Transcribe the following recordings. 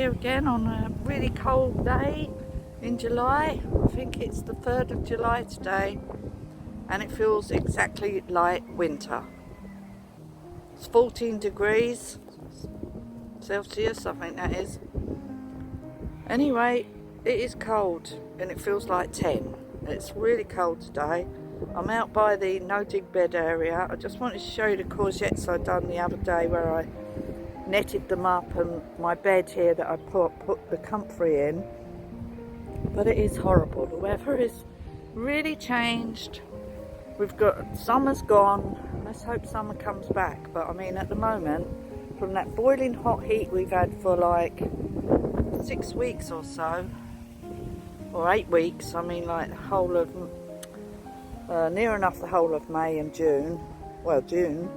here again on a really cold day in July. I think it's the 3rd of July today, and it feels exactly like winter. It's 14 degrees Celsius, I think that is. Anyway, it is cold and it feels like 10. It's really cold today. I'm out by the no dig bed area. I just wanted to show you the courgettes I'd done the other day where I netted them up, and my bed here that I put the comfrey in. But it is horrible. The weather is really changed. We've got, summer's gone. Let's hope summer comes back. But I mean, at the moment, from that boiling hot heat we've had for like 6 weeks or so, or 8 weeks, I mean like the whole of, near enough the whole of May and June, well June,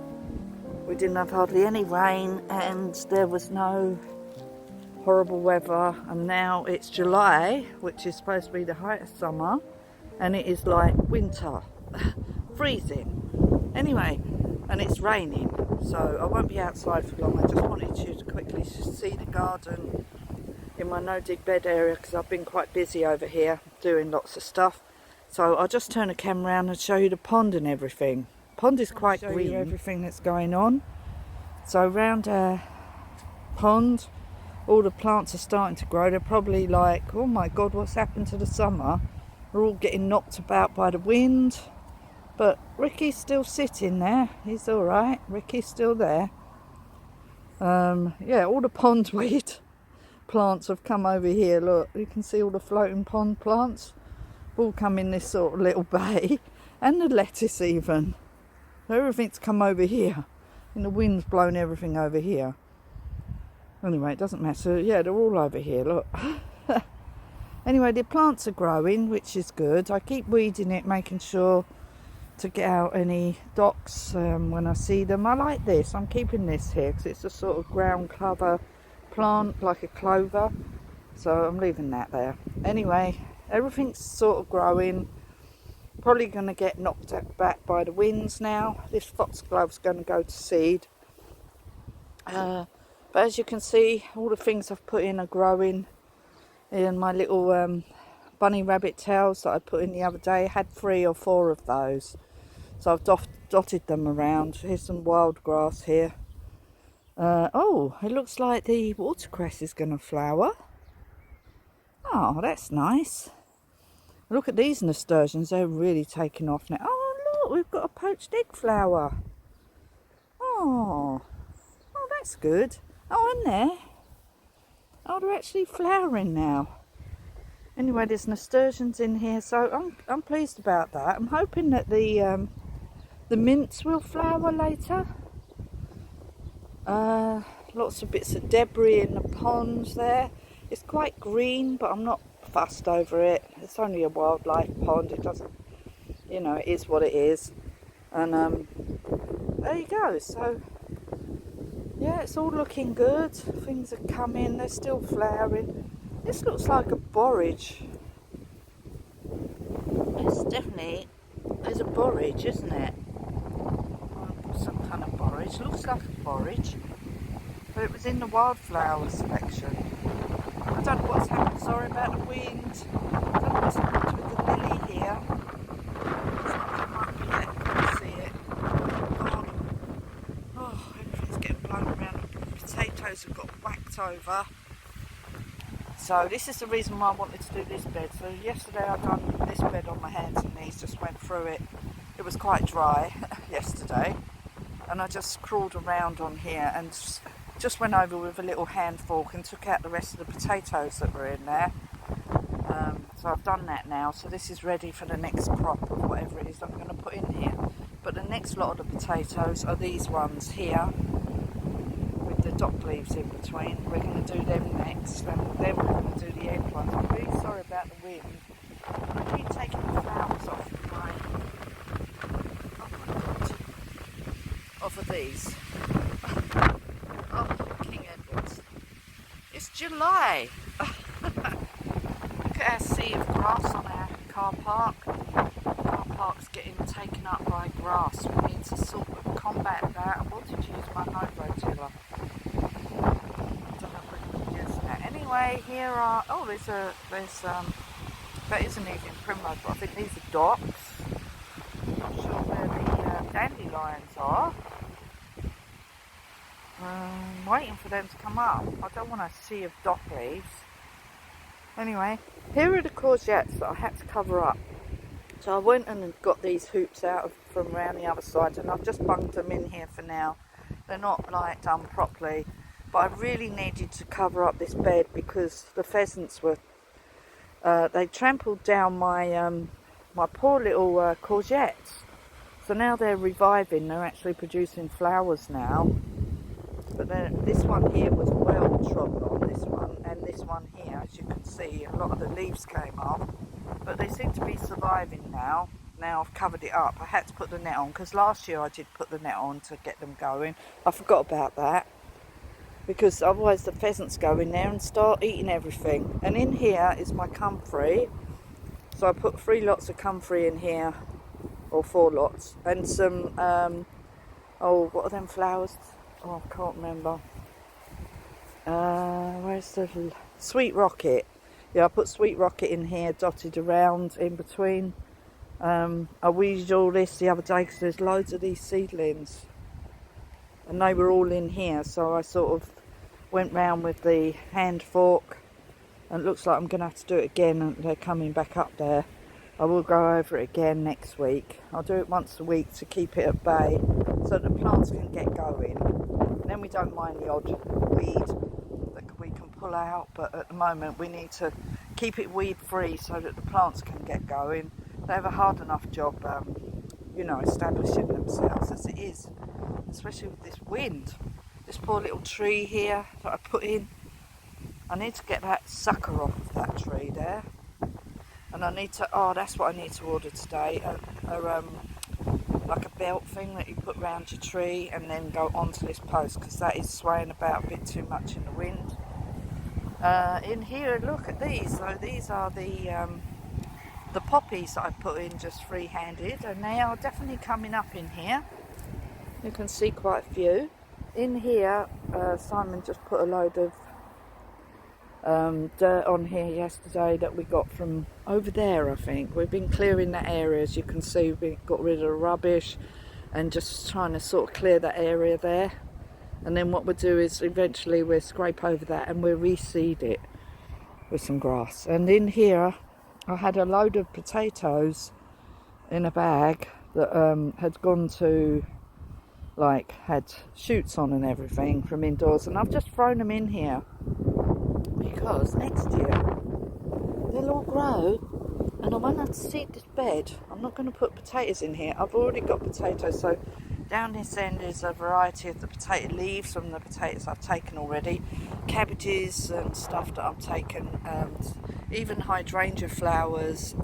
we didn't have hardly any rain and there was no horrible weather, and now it's July, which is supposed to be the height of summer, and it is like winter, freezing. Anyway, and it's raining, so I won't be outside for long. I just wanted you to quickly see the garden in my no dig bed area because I've been quite busy over here doing lots of stuff. So I'll just turn the camera around and show you the pond and everything. Pond is quite green. Everything that's going on. So around our pond, all the plants are starting to grow. They're probably like, oh my god, what's happened to the summer? They're all getting knocked about by the wind. But Ricky's still sitting there. He's all right. Ricky's still there. Yeah, all the pondweed plants have come over here. Look, you can see all the floating pond plants all come in this sort of little bay, and the lettuce even. Everything's come over here, and the wind's blown everything over here. Anyway, it doesn't matter. Yeah, they're all over here, look. Anyway, the plants are growing, which is good. I keep weeding it, making sure to get out any docks when I see them. I like this. I'm keeping this here because it's a sort of ground cover plant, like a clover. So I'm leaving that there. Anyway, everything's sort of growing. Probably going to get knocked back by the winds now. This foxglove's going to go to seed. But as you can see, all the things I've put in are growing. And my little bunny rabbit tails that I put in the other day, I had 3 or 4 of those. So I've dotted them around. Here's some wild grass here. Oh, it looks like the watercress is going to flower. Oh, that's nice. Look at these nasturtiums, they're really taking off now. Oh look, we've got a poached egg flower. Oh, that's good. Oh, and there. Oh, they're actually flowering now. Anyway, there's nasturtiums in here, so I'm pleased about that. I'm hoping that the mints will flower later. Lots of bits of debris in the ponds there. It's quite green, but I'm not fussed over it. It's only a wildlife pond. It doesn't, you know, it is what it is. And there you go. So yeah, it's all looking good. Things are coming. They're still flowering. This looks like a borage. It's definitely, there's a borage, isn't it? Some kind of borage. Looks like a borage, but it was in the wildflower selection. I don't know what's happened. Sorry about the wind. I don't know what's happened with the lily here. It might be there. I can't see it. Oh, everything's getting blown around. The potatoes have got whacked over. So this is the reason why I wanted to do this bed. So yesterday I done this bed on my hands and knees, just went through it. It was quite dry yesterday, and I just crawled around on here and just went over with a little hand fork and took out the rest of the potatoes that were in there. So I've done that now. So this is ready for the next crop of whatever it is I'm going to put in here. But the next lot of the potatoes are these ones here, with the dock leaves in between. We're going to do them next, and then we're going to do the eggplant. I'm really sorry about the wind. I keep taking the flowers off my, off of these. Oh, King Edwards. It's July. Look at our sea of grass on our car park. The car park's getting taken up by grass. We need to sort of combat that. I wanted to use my Novo tiller. I don't know if we can use that. Anyway, Anyway, here are, oh, that isn't even primrose, but I think these are docks. Not sure where the dandelions are. Waiting for them to come up. I don't want a sea of dock leaves. Anyway, here are the courgettes that I had to cover up. So I went and got these hoops out from around the other side, and I've just bunged them in here for now. They're not like done properly, but I really needed to cover up this bed because the pheasants were they trampled down my my poor little courgettes. So now they're reviving. They're actually producing flowers now. But then this one here was well trodden on, this one, and this one here, as you can see, a lot of the leaves came off. But they seem to be surviving now. Now I've covered it up. I had to put the net on because last year I did put the net on to get them going. I forgot about that because otherwise the pheasants go in there and start eating everything. And in here is my comfrey. So I put 3 lots of comfrey in here, or 4 lots, and some, oh, what are them flowers? Oh, I can't remember. Where's the sweet rocket? Yeah, I put sweet rocket in here, dotted around in between. I weeded all this the other day because there's loads of these seedlings, and they were all in here. So I sort of went round with the hand fork, and it looks like I'm going to have to do it again. And they're coming back up there. I will go over it again next week. I'll do it once a week to keep it at bay, so that the plants can get going. And then we don't mind the odd weed that we can pull out, but at the moment we need to keep it weed free so that the plants can get going. They have a hard enough job, you know, establishing themselves as it is, especially with this wind. This poor little tree here that I put in, I need to get that sucker off of that tree there. And I need to, oh, that's what I need to order today, like a belt thing that you put round your tree and then go onto this post, because that is swaying about a bit too much in the wind. In here, look at these. So these are the poppies that I put in just free-handed, and they are definitely coming up in here. You can see quite a few. In here, Simon just put a load of dirt on here yesterday that we got from over there. I think we've been clearing that area, as you can see. We got rid of the rubbish and just trying to sort of clear that area there, and then what we'll do is eventually we'll scrape over that and we'll reseed it with some grass. And in here I had a load of potatoes in a bag that had gone to, like, had shoots on and everything from indoors, and I've just thrown them in here because next year they'll all grow and I won't have to seed this bed. I'm not going to put potatoes in here. I've already got potatoes. So down this end is a variety of the potato leaves from the potatoes I've taken already, cabbages and stuff that I've taken, and even hydrangea flowers,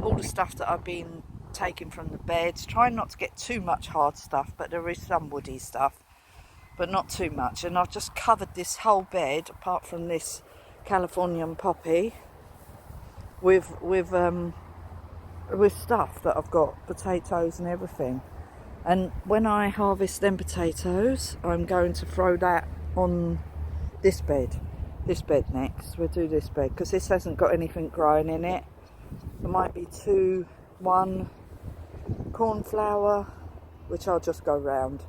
all the stuff that I've been taking from the beds. Trying not to get too much hard stuff, but there is some woody stuff, but not too much. And I've just covered this whole bed, apart from this Californian poppy, with stuff that I've got, potatoes and everything. And when I harvest them potatoes, I'm going to throw that on this bed next. We'll do this bed because this hasn't got anything growing in it. There might be one cornflower, which I'll just go round,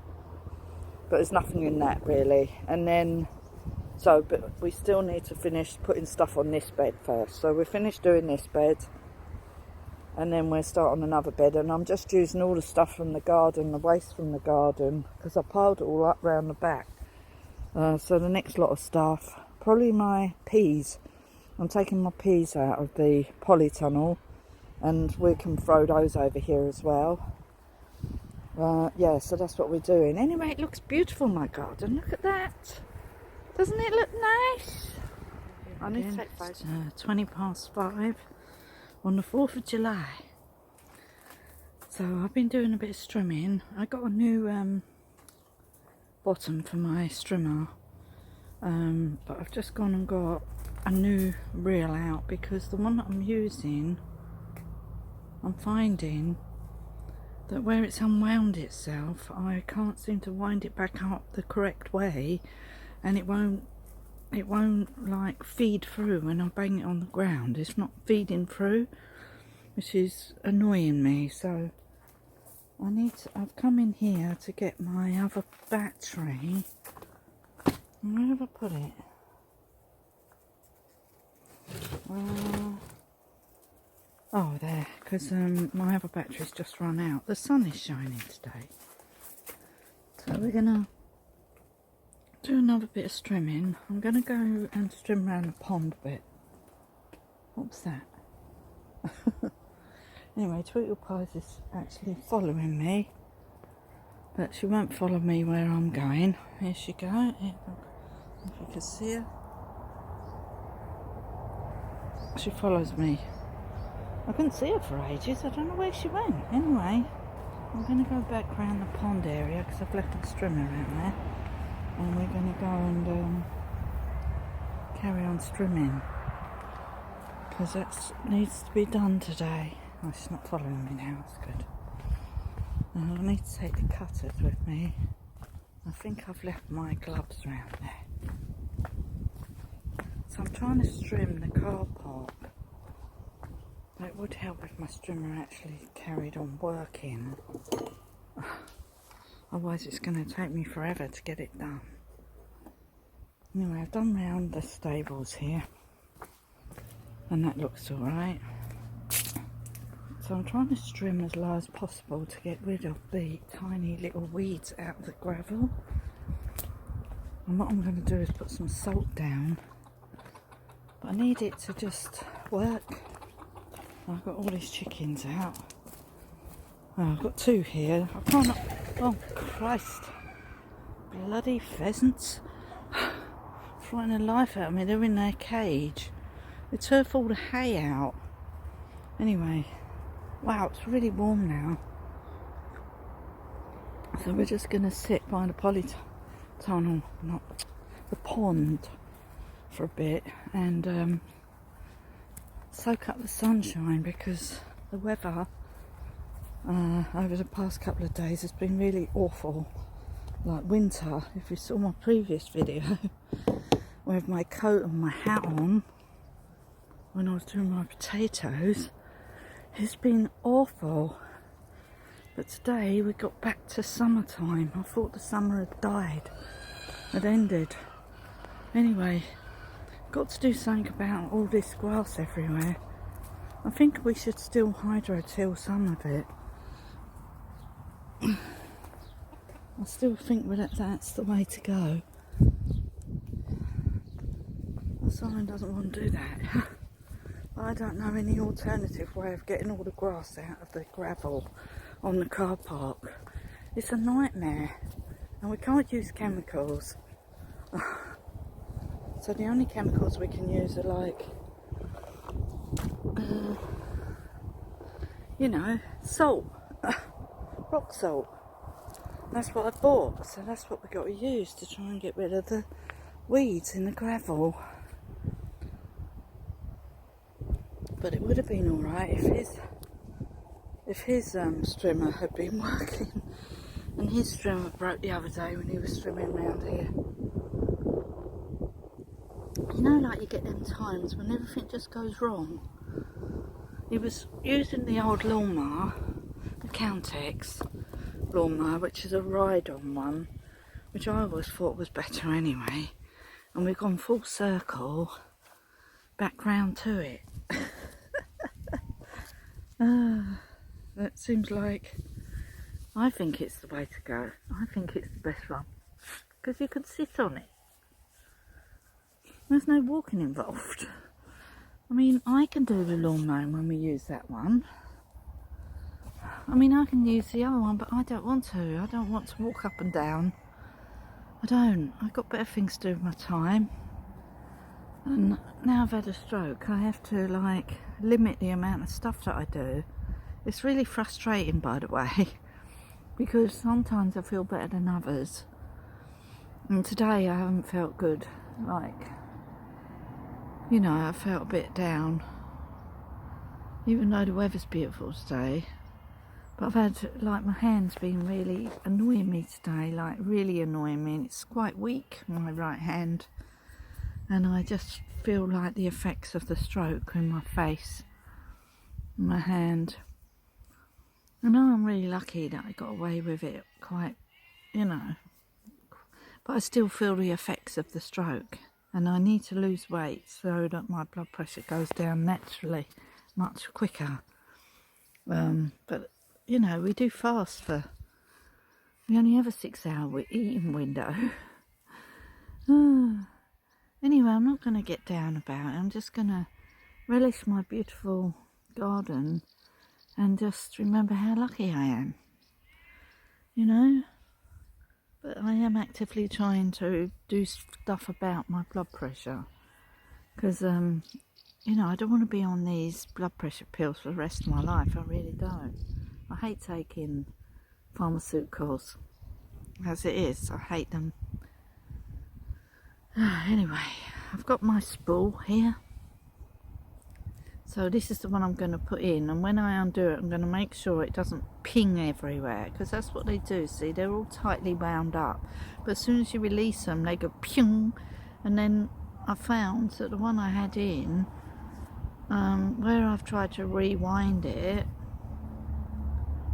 but there's nothing in that really. And then but we still need to finish putting stuff on this bed first. So we're finished doing this bed, and then we'll start on another bed. And I'm just using all the stuff from the garden, the waste from the garden, because I piled it all up round the back. So the next lot of stuff, probably my peas. I'm taking my peas out of the polytunnel, and we can throw those over here as well. Yeah, so that's what we're doing. Anyway, it looks beautiful, my garden. Look at that. Doesn't it look nice? I need to take photos. 5:20 on the 4th of July. So I've been doing a bit of strimming. I got a new bottom for my strimmer, but I've just gone and got a new reel out because the one that I'm using, I'm finding that where it's unwound itself, I can't seem to wind it back up the correct way, and it won't it won't like feed through when I bang it on the ground. It's not feeding through, which is annoying me. So I've come in here to get my other battery. Where have I put it? Oh, there, because my other battery's just run out. The sun is shining today. So we're going to do another bit of strimming. I'm going to go and strim around the pond a bit. What's that? Anyway, Tweedle Pies is actually following me. But she won't follow me where I'm going. Here she goes. If you can see her. She follows me. I couldn't see her for ages. I don't know where she went. Anyway, I'm going to go back around the pond area because I've left my strimmer around there. And we're going to go and carry on strimming. Because that needs to be done today. Oh, she's not following me now. That's good. I need to take the cutters with me. I think I've left my gloves around there. So I'm trying to strim the car park. But it would help if my strimmer actually carried on working. Otherwise it's going to take me forever to get it done. Anyway, I've done round the stables here. And that looks alright. So I'm trying to strim as low as possible to get rid of the tiny little weeds out of the gravel. And what I'm going to do is put some salt down. But I need it to just work. I've got all these chickens out. Oh, I've got two here. I can't... Oh, Christ. Bloody pheasants. Frightening the life out of me. They're in their cage. They turf all the hay out. Anyway. Wow, it's really warm now. So we're just going to sit by the polytunnel, not the pond, for a bit and soak up the sunshine because the weather over the past couple of days has been really awful. Like winter, if you saw my previous video with my coat and my hat on when I was doing my potatoes, it's been awful. But today we got back to summertime. I thought the summer had died, had ended. Anyway, got to do something about all this grass everywhere. I think we should still hydro-till some of it. I still think that's the way to go. Simon doesn't want to do that. I don't know any alternative way of getting all the grass out of the gravel on the car park. It's a nightmare and we can't use chemicals. So the only chemicals we can use are like, you know, salt, rock salt. That's what I bought, so that's what we got to use to try and get rid of the weeds in the gravel. But it would have been alright if his strimmer had been working. And his strimmer broke the other day when he was strimming around here. You know, like you get them times when everything just goes wrong. He was using the old lawnmower, the Countach lawnmower, which is a ride-on one, which I always thought was better anyway. And we've gone full circle back round to it. That seems like, I think it's the way to go. I think it's the best one because you can sit on it. There's no walking involved. I mean, I can do the lawn mowing when we use that one. I mean, I can use the other one, but I don't want to. I don't want to walk up and down. I don't. I've got better things to do with my time. And now I've had a stroke, I have to like limit the amount of stuff that I do. It's really frustrating, by the way, because sometimes I feel better than others. And today I haven't felt good. Like, you know, I felt a bit down. Even though the weather's beautiful today. But I've had, like, my hand's been really annoying me today. Like, really annoying me. And it's quite weak, my right hand. and I just feel like the effects of the stroke in my face, my hand. I know I'm really lucky that I got away with it quite, you know, but I still feel the effects of the stroke, and I need to lose weight so that my blood pressure goes down naturally much quicker. But you know, we do fast we only have a 6-hour eating window. Anyway, I'm not going to get down about it. I'm just going to relish my beautiful garden and just remember how lucky I am, you know. But I am actively trying to do stuff about my blood pressure, because you know, I don't want to be on these blood pressure pills for the rest of my life. I really don't. I hate taking pharmaceuticals as it is. I hate them. Anyway, I've got my spool here. So this is the one I'm going to put in, and when I undo it, I'm going to make sure it doesn't ping everywhere, because that's what they do. See, they're all tightly wound up, but as soon as you release them, they go ping. And then I found that the one I had in, where I've tried to rewind it,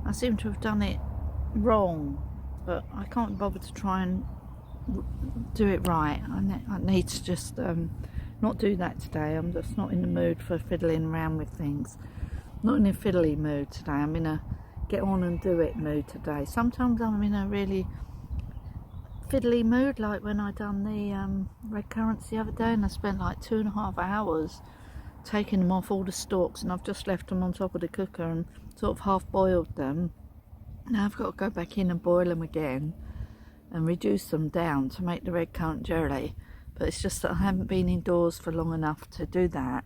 I seem to have done it wrong, but I can't bother to try and do it right. I need to just not do that today. I'm just not in the mood for fiddling around with things. Not in a fiddly mood today. I'm in a get on and do it mood today. Sometimes I'm in a really fiddly mood, like when I done the red currants the other day, and I spent like 2.5 hours taking them off all the stalks, and I've just left them on top of the cooker and sort of half boiled them. Now I've got to go back in and boil them again and reduce them down to make the red currant jelly. But it's just that I haven't been indoors for long enough to do that,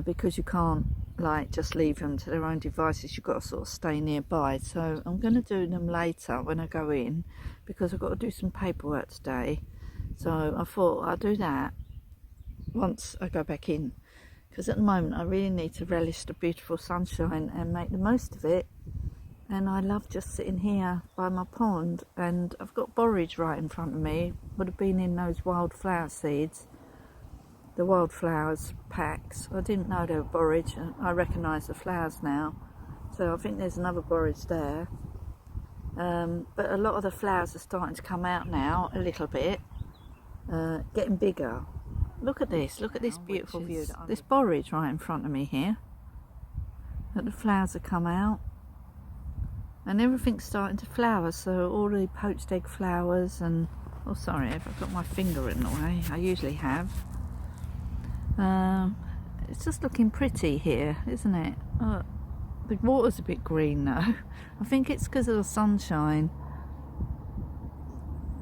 because you can't like just leave them to their own devices. You've got to sort of stay nearby. So I'm going to do them later when I go in, because I've got to do some paperwork today. So I thought I'll do that once I go back in, because at the moment I really need to relish the beautiful sunshine and make the most of it. And I love just sitting here by my pond, and I've got borage right in front of me. Would have been in those wildflower seeds, the wildflowers packs. I didn't know they were borage, and I recognise the flowers now. So I think there's another borage there. But a lot of the flowers are starting to come out now, a little bit, getting bigger. Look at this beautiful view. This borage right in front of me here. That the flowers have come out. And everything's starting to flower, so all the poached egg flowers and... Oh, sorry, if I've got my finger in the way, I usually have. It's just looking pretty here, isn't it? The water's a bit green though. I think it's because of the sunshine.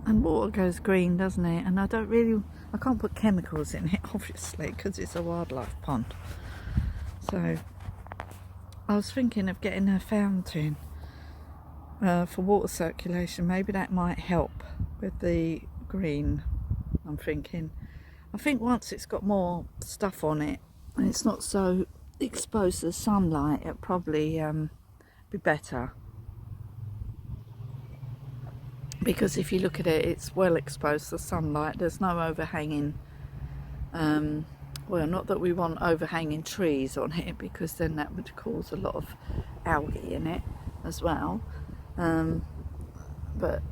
And water goes green, doesn't it? And I can't put chemicals in it, obviously, because it's a wildlife pond. So I was thinking of getting a fountain for water circulation. Maybe that might help with the green, I'm thinking. I think once it's got more stuff on it and it's not so exposed to the sunlight, it'll probably be better. Because if you look at it, it's well exposed to sunlight. There's no overhanging, well, not that we want overhanging trees on it, because then that would cause a lot of algae in it as well. But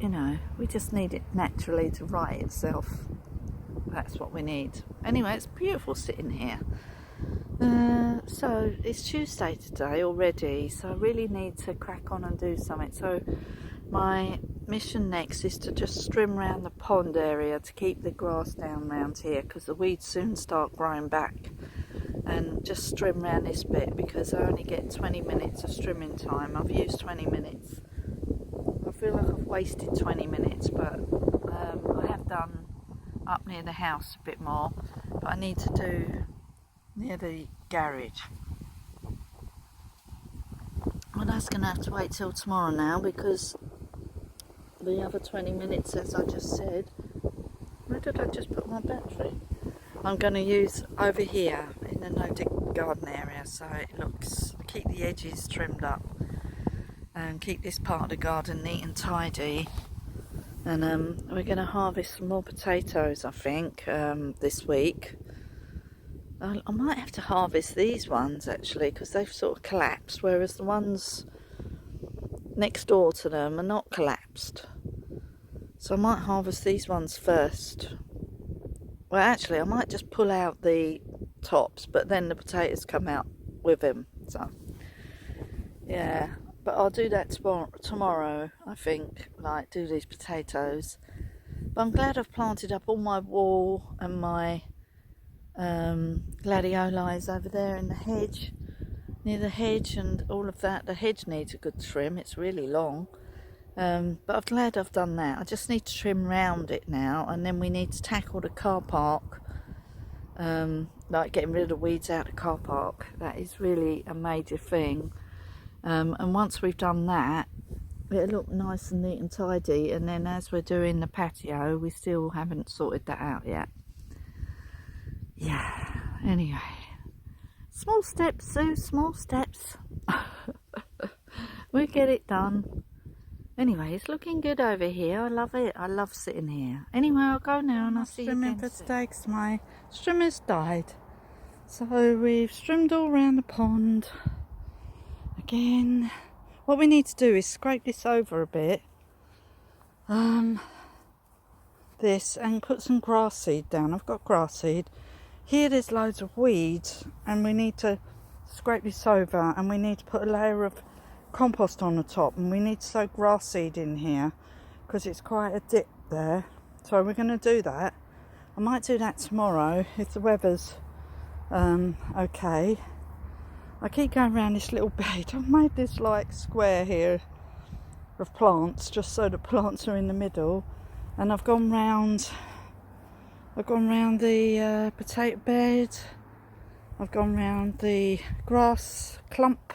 you know, we just need it naturally to right itself. That's what we need. Anyway, it's beautiful sitting here. So it's Tuesday today already, so I really need to crack on and do something. So my mission next is to just trim around the pond area to keep the grass down around here, because the weeds soon start growing back, and just trim around this bit, because I only get 20 minutes of trimming time. I've used 20 minutes. I feel like I've wasted 20 minutes, but I have done up near the house a bit more, but I need to do near the garage. Well, that's going to have to wait till tomorrow now, because the other 20 minutes, as I just said, where did I just put my battery? I'm going to use over here in the no-dig garden area, so it looks, keep the edges trimmed up and keep this part of the garden neat and tidy. And we're going to harvest some more potatoes, I think, this week. I might have to harvest these ones actually, because they've sort of collapsed, whereas the ones next door to them are not collapsed. So I might harvest these ones first. Well, actually, I might just pull out the tops, but then the potatoes come out with them. So, yeah. But I'll do that tomorrow, I think, like do these potatoes. But I'm glad I've planted up all my wall and my gladioli over there in the hedge, near the hedge and all of that. The hedge needs a good trim, it's really long. But I'm glad I've done that. I just need to trim round it now, and then we need to tackle the car park, like getting rid of the weeds out of the car park. That is really a major thing. And once we've done that, it'll look nice and neat and tidy. And then as we're doing the patio, we still haven't sorted that out yet. Yeah, anyway, small steps, Sue, small steps. We'll get it done. Anyway, it's looking good over here. I love it. I love sitting here. Anyway, I'll go now and I'll see you again. For today, 'cause my strimmer's died. So we've strimmed all around the pond. Again, what we need to do is scrape this over a bit. This, and put some grass seed down. I've got grass seed. Here there's loads of weeds, and we need to scrape this over, and we need to put a layer of compost on the top, and we need to sow grass seed in here because it's quite a dip there. So we're going to do that. I might do that tomorrow if the weather's okay. I keep going around this little bed. I've made this like square here of plants just so the plants are in the middle, and I've gone round the potato bed, I've gone round the grass clump,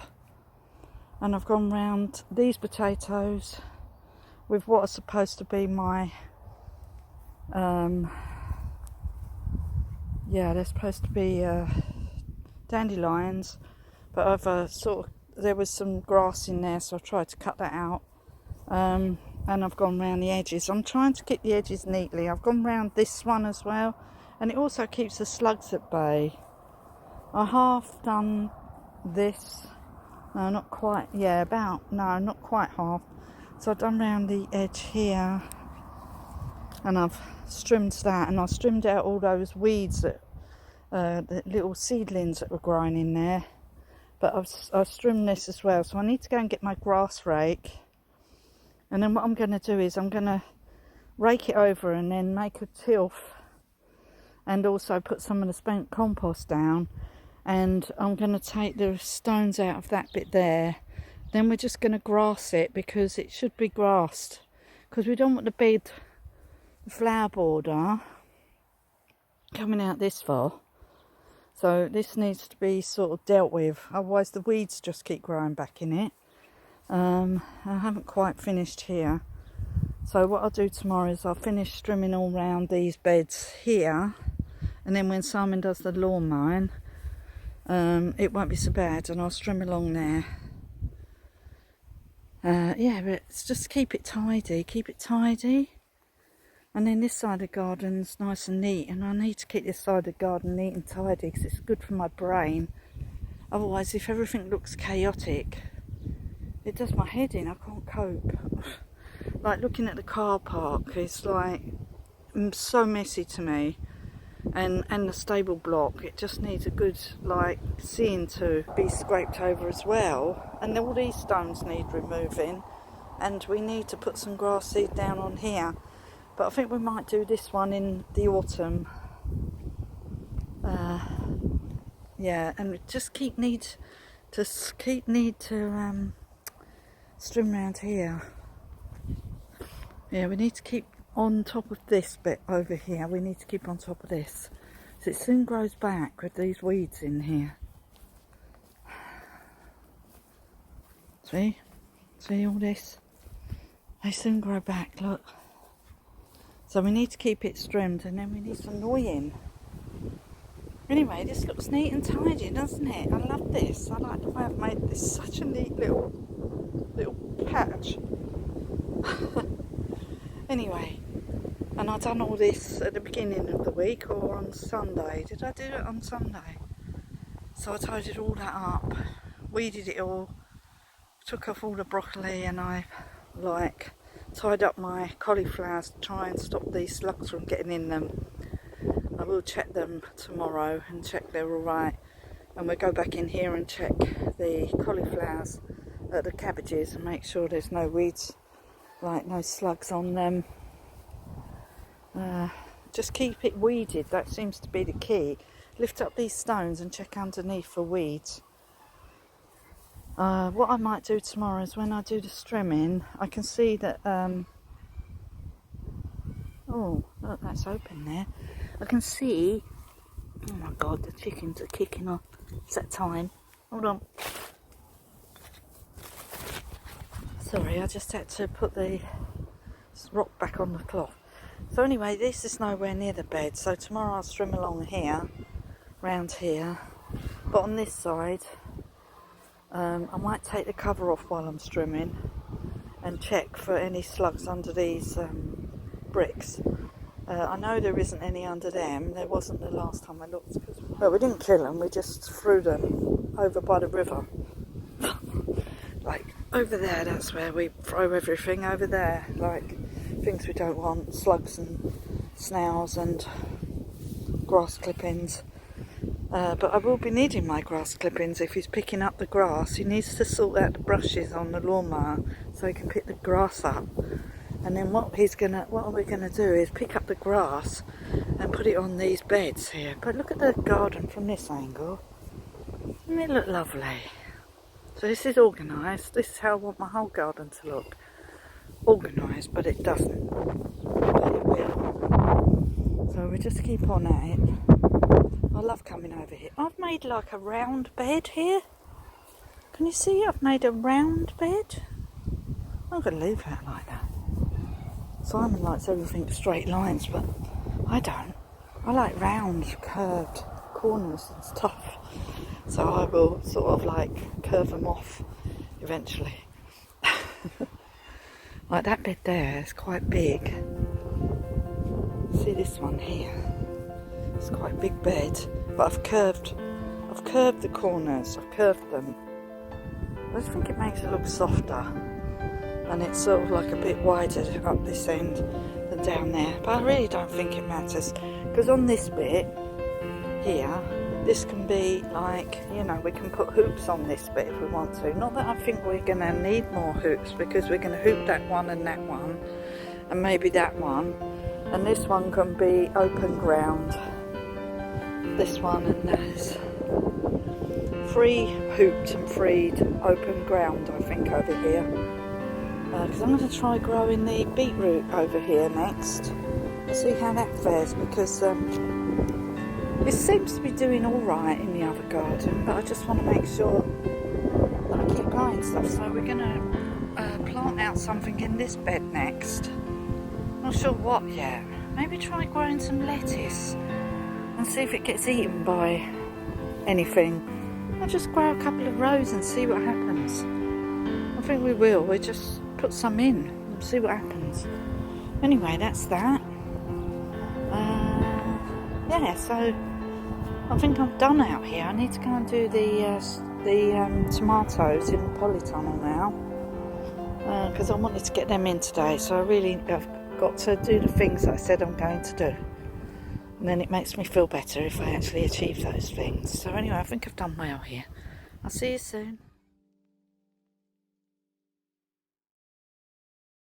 and I've gone round these potatoes with what are supposed to be my they're supposed to be dandelions, but I've there was some grass in there, so I tried to cut that out. And I've gone round the edges. I'm trying to keep the edges neatly. I've gone round this one as well, and it also keeps the slugs at bay. I half done this. No, not quite. Yeah, not quite half. So I've done round the edge here, and I've trimmed that, and I've trimmed out all those weeds that the little seedlings that were growing in there. But I've trimmed this as well. So I need to go and get my grass rake. And then what I'm going to do is I'm going to rake it over and then make a tilth, and also put some of the spent compost down, and I'm going to take the stones out of that bit there. Then we're just going to grass it, because it should be grassed, because we don't want the flower border coming out this far. So this needs to be sort of dealt with, otherwise the weeds just keep growing back in it. I haven't quite finished here, so what I'll do tomorrow is I'll finish trimming all round these beds here, and then when Simon does the lawn mowing, it won't be so bad, and I'll trim along there. Yeah, but it's just keep it tidy, and then this side of the garden's nice and neat, and I need to keep this side of the garden neat and tidy because it's good for my brain. Otherwise, if everything looks chaotic, it does my head in. I can't cope. Like looking at the car park, it's like so messy to me, and the stable block, it just needs a good like seam to be scraped over as well, and all these stones need removing, and we need to put some grass seed down on here, but I think we might do this one in the autumn. Yeah, and just need to trim around here. Yeah, we need to keep on top of this bit over here. We need to keep on top of this, so it soon grows back with these weeds in here. See all this? They soon grow back, look. So we need to keep it trimmed, and then we need some annoying. Anyway, this looks neat and tidy, doesn't it? I love this. I like the way I've made this such a neat little patch. Anyway, and I done all this at the beginning of the week or on Sunday. Did I do it on Sunday? So I tidied all that up, weeded it all, took off all the broccoli, and I tied up my cauliflowers to try and stop these slugs from getting in them. I will check them tomorrow and check they're alright, and we'll go back in here and check the cauliflowers, the cabbages, and make sure there's no weeds, like no slugs on them. Just keep it weeded, that seems to be the key. Lift up these stones and check underneath for weeds. What I might do tomorrow is when I do the strimming, I can see that, oh look, that's open there. I can see, oh my god, the chickens are kicking off. It's that time. Hold on. Sorry, I just had to put the rock back on the cloth. So anyway, this is nowhere near the bed, so tomorrow I'll strim along here, round here, but on this side, I might take the cover off while I'm strimming and check for any slugs under these bricks. I know there isn't any under them. There wasn't the last time I looked. Well, we didn't kill them, we just threw them over by the river. Like over there, that's where we throw everything over there, like things we don't want, slugs and snails and grass clippings. But I will be needing my grass clippings. If he's picking up the grass, he needs to sort out the brushes on the lawnmower so he can pick the grass up. And then what we're gonna do is pick up the grass and put it on these beds here. But look at the garden from this angle. Doesn't it look lovely? So this is organised. This is how I want my whole garden to look. Organised, but it doesn't. But it will. So we just keep on at it. I love coming over here. I've made like a round bed here. Can you see? I've made a round bed. I'm going to leave it like that. Simon likes everything straight lines, but I don't. I like round, curved corners and stuff. So I will sort of like curve them off eventually. Like that bed there is quite big. See this one here? It's quite a big bed, but I've curved the corners, I've curved them. I just think it makes it look softer, and it's sort of like a bit wider up this end than down there, but I really don't think it matters, because on this bit here, this can be like, you know, we can put hoops on this bit if we want to. Not that I think we're going to need more hoops, because we're going to hoop that one and maybe that one, and this one can be open ground. This one and there's free hooped and freed open ground, I think, over here. Because I'm going to try growing the beetroot over here next. See how that fares, because it seems to be doing all right in the other garden, but I just want to make sure that I keep growing stuff. So we're going to plant out something in this bed next. Not sure what yet. Maybe try growing some lettuce and see if it gets eaten by anything. I'll just grow a couple of rows and see what happens. I think we will. We'll just put some in and see what happens. Anyway, that's that. Yeah, so I think I'm done out here. I need to go and do the tomatoes in the polytunnel now, because I wanted to get them in today. So I've got to do the things I said I'm going to do. And then it makes me feel better if I actually achieve those things. So anyway, I think I've done well here. I'll see you soon.